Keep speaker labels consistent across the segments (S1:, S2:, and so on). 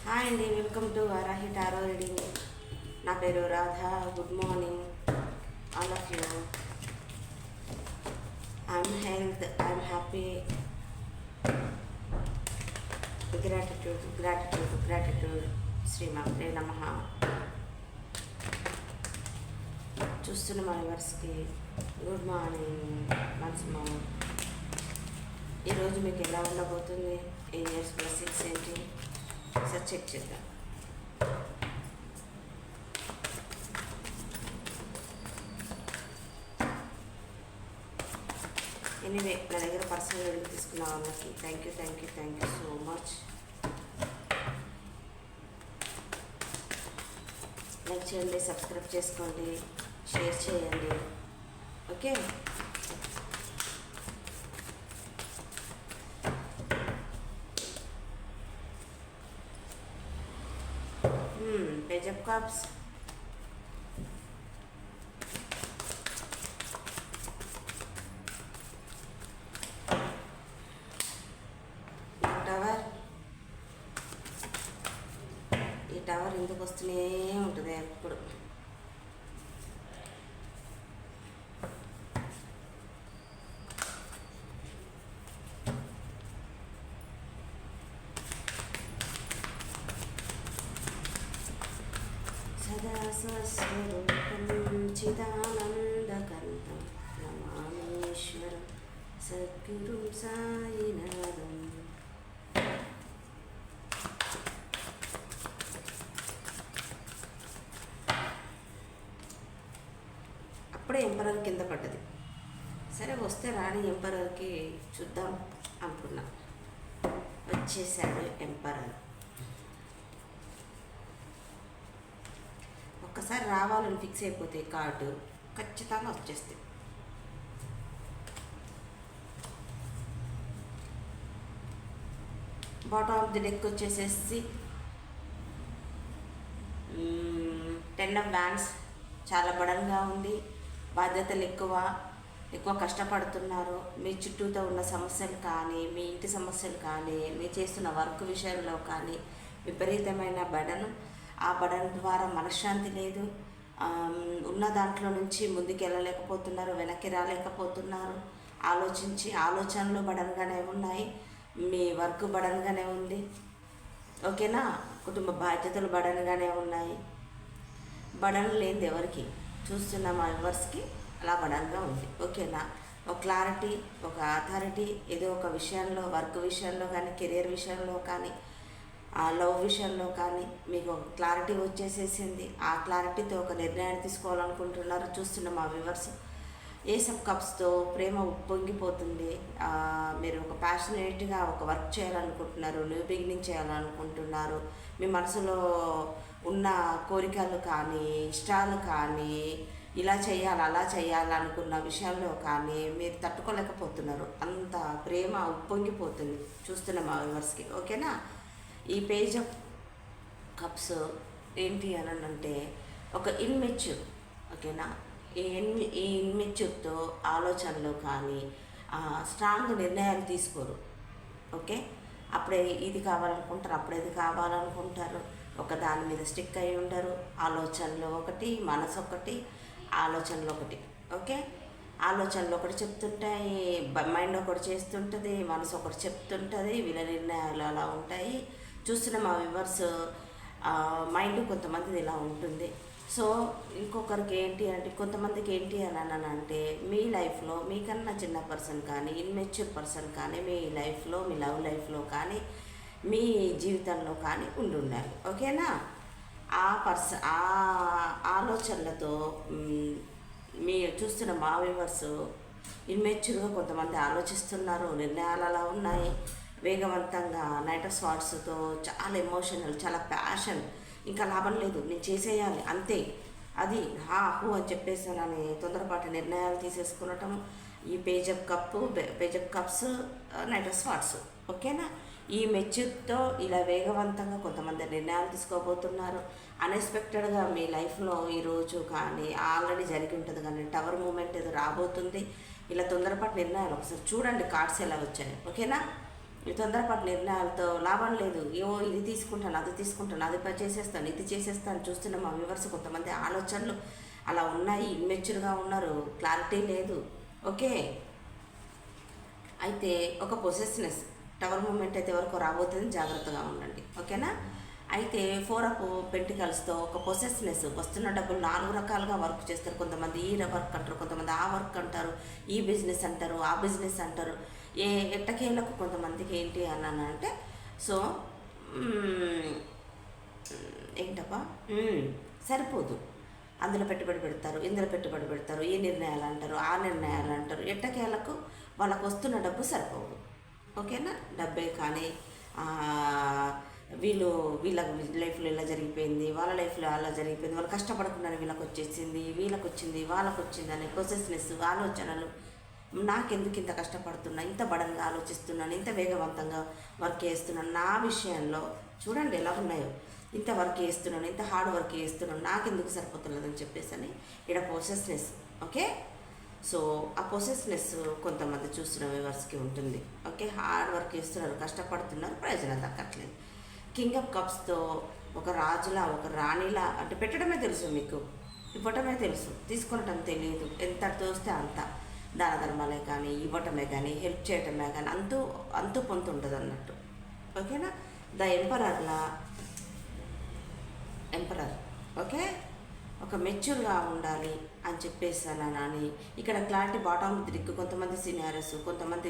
S1: Hi అండి, welcome to Varahi tarot reading. నా పేరు Radha. Good morning all of you. I'm health, I'm happy. Gratitude gratitude gratitude. శ్రీమాత్రే నమః. చూస్తున్న మా వ్యూవర్స్కి గుడ్ మార్నింగ్ వన్స్ మోర్. ఈరోజు మీకు ఎలా ఉండబోతుంది, ఏ ఇయర్స్ బ్లెస్సింగ్స్ ఏంటి ఒకసారి చెక్ చేద్దాం. ఎనీవే, నా దగ్గర పర్సనల్ రీడింగ్ తీసుకున్న వాళ్ళకి thank you so much. Like చేయండి, సబ్స్క్రైబ్ చేసుకోండి, షేర్ చేయండి. Okay, page of cups, tower. ఈ టవర్ ఎందుకు వస్తూనే ఉంటుంది ఎప్పుడు. సదా స్వస్వరూపం చిదానందకంతం నమామీశ్వరం సద్గురుం సాయినాథం. అప్పుడే ఎంపరర్ కింద పడ్డది. సరే, వస్తే రాని ఎంపరర్కి చూద్దాం అనుకున్నా. వచ్చేసాడు ఎంపరర్. ఒక్కసారి రావాలని ఫిక్స్ అయిపోతే కార్డు ఖచ్చితంగా వచ్చేస్తుంది. బాటమ్ ఆఫ్ ది డెక్ వచ్చేసేసి 10 ఆఫ్ వ్యాండ్స్. చాలా బడంగా ఉంది, బాధ్యతలు ఎక్కువ కష్టపడుతున్నారు. మీ చుట్టూతో ఉన్న సమస్యలు కానీ, మీ ఇంటి సమస్యలు కానీ, మీ చేస్తున్న వర్క్ విషయంలో కానీ విపరీతమైన బడను. ఆ బడన్ ద్వారా మనశ్శాంతి లేదు. ఉన్న దాంట్లో నుంచి ముందుకు వెళ్ళలేకపోతున్నారు, వెనక్కి రాలేకపోతున్నారు. ఆలోచనలు బడన్గానే ఉన్నాయి, మీ వర్క్ బడన్గానే ఉంది. ఓకేనా, కుటుంబ బాధ్యతలు బడన్గానే ఉన్నాయి. బడన్ లేనిది ఎవరికి, చూస్తున్న మా వ్యూవర్స్కి అలా బడన్గా ఉంది. ఓకేనా, ఒక క్లారిటీ, ఒక అథారిటీ ఏదో ఒక విషయంలో, వర్క్ విషయంలో కానీ, కెరియర్ విషయంలో కానీ, లవ్ విషయంలో కానీ మీకు ఒక క్లారిటీ వచ్చేసేసింది. ఆ క్లారిటీతో ఒక నిర్ణయాన్ని తీసుకోవాలనుకుంటున్నారు చూస్తున్న మా వ్యూవర్స్. ఏస్ ఆఫ్ కప్స్తో ప్రేమ ఉప్పొంగిపోతుంది. మీరు ఒక ప్యాషనేట్గా ఒక వర్క్ చేయాలనుకుంటున్నారు, న్యూ బిగినింగ్ చేయాలనుకుంటున్నారు. మీ మనసులో ఉన్న కోరికలు కానీ, ఇష్టాలు కానీ, ఇలా చేయాలి అలా చేయాలనుకున్న విషయాల్లో కానీ మీరు తట్టుకోలేకపోతున్నారు. అంత ప్రేమ ఉప్పొంగిపోతుంది చూస్తున్న మా వ్యూవర్స్కి. ఓకేనా, ఈ పేజ్ ఆఫ్ కప్స్ ఏంటి అని అంటే ఒక ఇన్మెచ్యూర్. ఓకేనా, ఈ ఇన్మెచ్యూర్తో ఆలోచనలు కానీ స్ట్రాంగ్ నిర్ణయాలు తీసుకోరు. ఓకే, అప్పుడే ఇది కావాలనుకుంటారు, అప్పుడే ఇది కావాలనుకుంటారు. ఒక దాని మీద స్టిక్ అయి ఉండరు. ఆలోచనలు ఒకటి, మనసు ఒకటి, ఆలోచనలు ఒకటి. ఓకే, ఆలోచనలు ఒకటి చెప్తుంటాయి, మైండ్ ఒకటి చేస్తుంటుంది, మనసు ఒకటి చెప్తుంటుంది. వీళ్ళ నిర్ణయాలు అలా ఉంటాయి. చూస్తున్న మా వ్యూవర్స్ మైండ్ కొంతమందిది ఇలా ఉంటుంది. సో ఇంకొకరికి ఏంటి అంటే, కొంతమందికి ఏంటి అని అంటే మీ లైఫ్లో మీకన్నా చిన్న పర్సన్ కానీ, ఇన్మెచ్యూర్ పర్సన్ కానీ మీ లైఫ్లో, మీ లవ్ లైఫ్లో కానీ, మీ జీవితంలో కానీ ఉండాలి. ఓకేనా, ఆ ఆలోచనలతో మీరు చూస్తున్న మా వ్యూవర్స్ ఇన్మెచ్యూర్గా కొంతమంది ఆలోచిస్తున్నారు. నిర్ణయాలు అలా ఉన్నాయి, వేగవంతంగా. నైట్ ఆఫ్ స్వార్డ్స్తో చాలా ఎమోషనల్, చాలా ప్యాషన్. ఇంకా లాభం లేదు, నేను చేసేయాలి అంతే, అది హూ అని చెప్పేసానని తొందరపాటు నిర్ణయాలు తీసేసుకునటం. ఈ page of cups, knight of swords. ఓకేనా, ఈ మెచ్యూర్తో ఇలా వేగవంతంగా కొంతమంది నిర్ణయాలు తీసుకోబోతున్నారు. అన్ఎక్స్పెక్టెడ్గా మీ లైఫ్లో ఈరోజు కానీ ఆల్రెడీ జరిగి ఉంటుంది కానీ టవర్ మూమెంట్ ఏదో రాబోతుంది. ఇలా తొందరపాటు నిర్ణయాలు ఒకసారి చూడండి కార్డ్స్ ఎలా వచ్చాయి. ఓకేనా, ఈ తొందరపాటు నిర్ణయాలతో లాభం లేదు. ఏవో ఇది తీసుకుంటాను, అది తీసుకుంటాను, అది చేసేస్తాను, ఇది చేసేస్తాను. చూస్తున్న మా వ్యూవర్స్ కొంతమంది ఆలోచనలు అలా ఉన్నాయి, ఇమ్మెచ్యూర్గా ఉన్నారు, క్లారిటీ లేదు. ఓకే, అయితే ఒక పొసెస్నెస్ టవర్ మూమెంట్ అయితే వరకు రాబోతుంది, జాగ్రత్తగా ఉండండి. ఓకేనా? అయితే 4 ఆఫ్ పెంటికల్స్తో ఒక పొసెస్నెస్, వస్తున్న డబ్బులు 4 రకాలుగా వర్క్ చేస్తారు. కొంతమంది ఈ వర్క్ అంటారు, కొంతమంది ఆ వర్క్ అంటారు, ఈ బిజినెస్ అంటారు, ఆ బిజినెస్ అంటారు. ఎట్టకేలకు కొంతమందికి ఏంటి అని అంటే, సో ఏంటప్పా సరిపోదు, అందులో పెట్టుబడి పెడతారు, ఇందులో పెట్టుబడి పెడతారు, ఈ నిర్ణయాలు అంటారు, ఆ నిర్ణయాలు అంటారు. ఎట్టకేలకు వాళ్ళకు వస్తున్న డబ్బు సరిపోదు. ఓకేనా? డబ్బే కానీ వీళ్ళ లైఫ్లో ఇలా జరిగిపోయింది, వాళ్ళ లైఫ్లో అలా జరిగిపోయింది, వాళ్ళు కష్టపడకుండానే వీళ్ళకి వచ్చేసింది, వీళ్ళకి వచ్చింది, వాళ్ళకు వచ్చింది అనే పొసెస్నెస్, ఆలోచనలు. నాకెందుకు ఇంత కష్టపడుతున్నా, ఇంత బడంగా ఆలోచిస్తున్నాను, ఇంత వేగవంతంగా వర్క్ చేస్తున్నాను, నా విషయంలో చూడండి ఎలా ఉన్నాయో, ఇంత వర్క్ చేస్తున్నాను, ఇంత హార్డ్ వర్క్ చేస్తున్నాను, నాకెందుకు సరిపోతున్నదని చెప్పేసి అని ఇక్కడ పొసెస్నెస్. ఓకే, సో ఆ పొసెస్నెస్ కొంతమంది చూస్తున్న వ్యూవర్స్కి ఉంటుంది. ఓకే, హార్డ్ వర్క్ చేస్తున్నారు, కష్టపడుతున్నారు, ప్రయోజనం దక్కట్లేదు. కింగ్ ఆఫ్ కప్స్తో ఒక రాజులా, ఒక రాణిలా, అంటే పెట్టడమే తెలుసు మీకు, ఇవ్వటమే తెలుసు, తీసుకునటం తెలియదు. ఎంత తోస్తే అంత దాన ధర్మాలే కానీ, ఇవ్వటమే కానీ, హెల్ప్ చేయటమే కానీ అంతూ పొంతు ఉంటుంది అన్నట్టు. ఓకేనా? ద ఎంపరర్ ఓకే, ఒక మెచ్యూర్గా ఉండాలి అని చెప్పేసానని ఇక్కడ క్లారిటీ. బాటమ్ దిక్కు కొంతమంది సీనియర్స్, కొంతమంది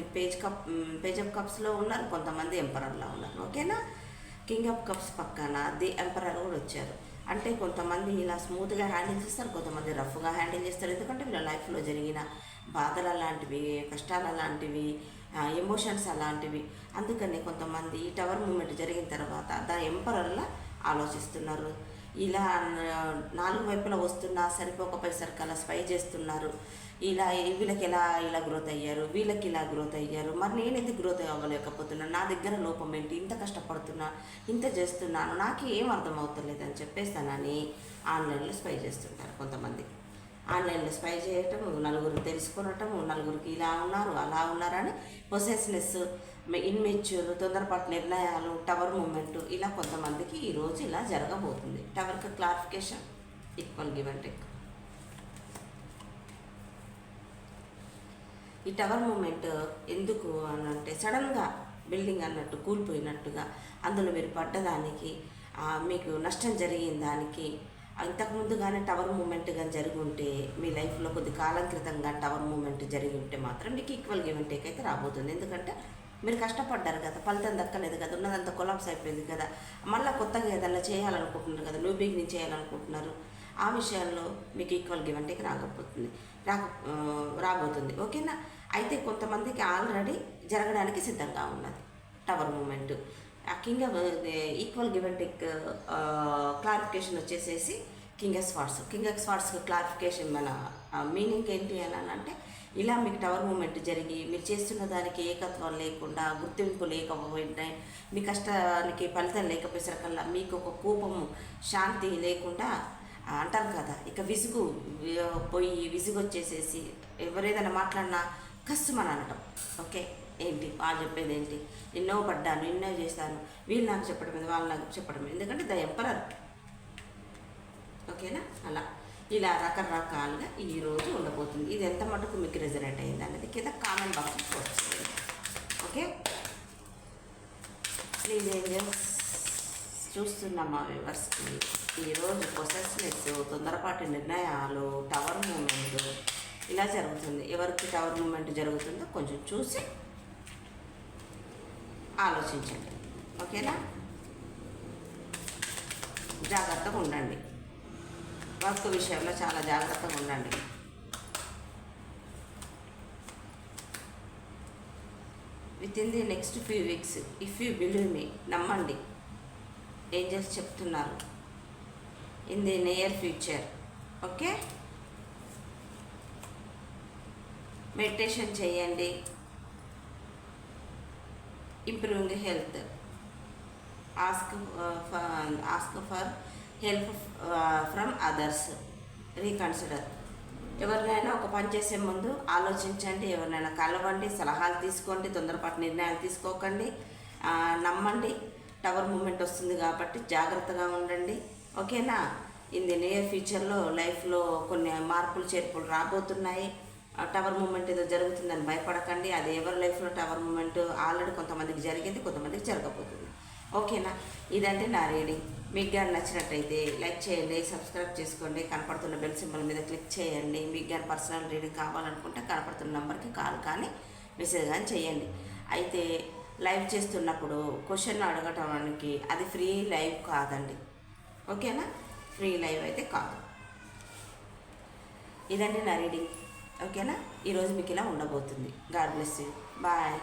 S1: పేజ్ ఆఫ్ కప్స్లో ఉన్నారు, కొంతమంది ఎంపరర్లో ఉన్నారు. ఓకేనా? కింగ్ ఆఫ్ కప్స్ పక్కన ది ఎంపరర్ కూడా వచ్చారు. అంటే కొంతమంది ఇలా స్మూత్గా హ్యాండిల్ చేస్తారు, కొంతమంది రఫ్గా హ్యాండిల్ చేస్తారు. ఎందుకంటే వీళ్ళ లైఫ్లో జరిగిన బాధలు అలాంటివి, కష్టాలు అలాంటివి, ఎమోషన్స్ అలాంటివి. అందుకని కొంతమంది ఈ టవర్ మూమెంట్ జరిగిన తర్వాత ద ఎంపరర్లా ఆలోచిస్తున్నారు. ఇలా 4 వైపులా వస్తున్నా సరిపోకపోయేసరికి అలా స్పై చేస్తున్నారు. వీళ్ళకి ఇలా గ్రోత్ అయ్యారు, వీళ్ళకి ఇలా గ్రోత్ అయ్యారు, మరి నేను ఎందుకు గ్రోత్ అవ్వలేకపోతున్నాను, నా దగ్గర లోపం ఏంటి, ఇంత కష్టపడుతున్నా, ఇంత చేస్తున్నాను, నాకు ఏం అర్థం అవుతలేదని చెప్పేస్తానని ఆన్లైన్లో స్పై చేస్తుంటారు. కొంతమంది ఆన్లైన్లో స్పై చేయటం, నలుగురు తెలుసుకునటం, నలుగురికి ఇలా ఉన్నారు, అలా ఉన్నారని పొసెస్నెస్, ఇన్మెచ్యూర్, తొందరపాటు నిర్ణయాలు, టవర్ మూమెంట్, ఇలా కొంతమందికి ఈరోజు ఇలా జరగబోతుంది. టవర్కి clarification, equal give and take. ఈ టవర్ మూమెంట్ ఎందుకు అని అంటే, సడన్గా బిల్డింగ్ అన్నట్టు కూలిపోయినట్టుగా, అందులో మీరు పడ్డదానికి, మీకు నష్టం జరిగిన దానికి, ఇంతకుముందు కానీ టవర్ మూమెంట్ కానీ జరిగి ఉంటే, మీ లైఫ్లో కొద్ది కాలం క్రితంగా టవర్ మూమెంట్ జరిగి ఉంటే మాత్రం మీకు ఈక్వల్ గివ్ అండ్ టేక్ అయితే రాబోతుంది. ఎందుకంటే మీరు కష్టపడ్డారు కదా, ఫలితం దక్కలేదు కదా, ఉన్నదంతా కొలాప్స్ అయిపోయింది కదా, మళ్ళీ కొత్తగా ఏదన్నా చేయాలనుకుంటున్నారు కదా, న్యూ బిగినింగ్ చేయాలనుకుంటున్నారు. ఆ విషయాల్లో మీకు ఈక్వల్ గివ్ అండ్ టేక్ రాబోతుంది. ఓకేనా? అయితే కొంతమందికి ఆల్రెడీ జరగడానికి సిద్ధంగా ఉన్నది టవర్ మూమెంట్. ఆ king of equal give and take clarification వచ్చేసేసి కింగ్ ఆఫ్ స్వార్డ్స్ క్లారిఫికేషన్ మన మీనింగ్ ఏంటి అని అంటే, ఇలా మీకు టవర్ మూమెంట్ జరిగి మీరు చేస్తున్న దానికి ఏకత్వం లేకుండా, గుర్తింపు లేకపోయినా, మీ కష్టానికి ఫలితం లేకపోయేసరికల్లా మీకు ఒక కోపము, శాంతి లేకుండా అంటారు కదా, ఇక విసుగు వచ్చేసేసి ఎవరేదైనా మాట్లాడినా కష్టమని అనటం. ఓకే, ఏంటి వాళ్ళు చెప్పేది ఏంటి, ఎన్నో పడ్డాను, ఎన్నో చేస్తాను, వీళ్ళు నాకు చెప్పడం లేదు, వాళ్ళు నాకు చెప్పడం, ఎందుకంటే ద ఎంపరర్. ఓకేనా? ఇలా రకరకాలుగా ఈరోజు ఉండబోతుంది. ఇది ఎంత మటుకు మీకు రిజనేట్ అయింది అనేది కింద కామెంట్ బాక్స్ పోస్ట్ చేయండి. ఓకే, ప్లీజ్ ఏంజల్స్, చూస్తున్న మా వ్యూవర్స్కి ఈరోజు పొసెస్నెస్, తొందరపాటు నిర్ణయాలు, టవర్ మూమెంట్ ఇలా జరుగుతుంది. ఎవరికి టవర్ మూమెంట్ జరుగుతుందో కొంచెం చూసి ఆలోచించండి. ఓకేనా? జాగ్రత్తగా ఉండండి, వర్క్ విషయంలో చాలా జాగ్రత్తగా ఉండండి. Within the next few weeks, if you believe me, నమ్మండి, ఏంజల్స్ చెప్తున్నారు, in the near future. Okay, meditation చేయండి, improving health, ask for help from others, reconsider. ఎవరినైనా ఒక పని చేసే ముందు ఆలోచించండి, ఎవరినైనా కలవండి, సలహాలు తీసుకోండి, తొందరపాటు నిర్ణయాలు తీసుకోకండి, నమ్మండి. టవర్ మూమెంట్ వస్తుంది కాబట్టి జాగ్రత్తగా ఉండండి. ఓకేనా? ఇన్ ది నియర్ ఫ్యూచర్లో లైఫ్లో కొన్ని మార్పులు చేర్పులు రాబోతున్నాయి. టవర్ మూమెంట్ ఏదో జరుగుతుందని భయపడకండి. అది ఎవరి లైఫ్లో టవర్ మూమెంట్ ఆల్రెడీ కొంతమందికి జరిగింది, కొంతమందికి జరగబోతుంది. ఓకేనా? ఇదంటే నా రీడింగ్. మీకు కానీ నచ్చినట్టయితే లైక్ చేయండి, సబ్స్క్రైబ్ చేసుకోండి, కనపడుతున్న బెల్ సింబల్ మీద క్లిక్ చేయండి. మీకు కానీ పర్సనల్ రీడింగ్ కావాలనుకుంటే కనపడుతున్న నెంబర్కి కాల్ కానీ మెసేజ్ కానీ చేయండి. అయితే లైవ్ చేస్తున్నప్పుడు క్వశ్చన్ అడగటానికి అది ఫ్రీ లైవ్ కాదండి. ఓకేనా? ఫ్రీ లైవ్ అయితే కాదు. ఇదండి నా రీడింగ్. ఓకేనా? ఈరోజు మీకు ఇలా ఉండబోతుంది. God bless you. బాయ్.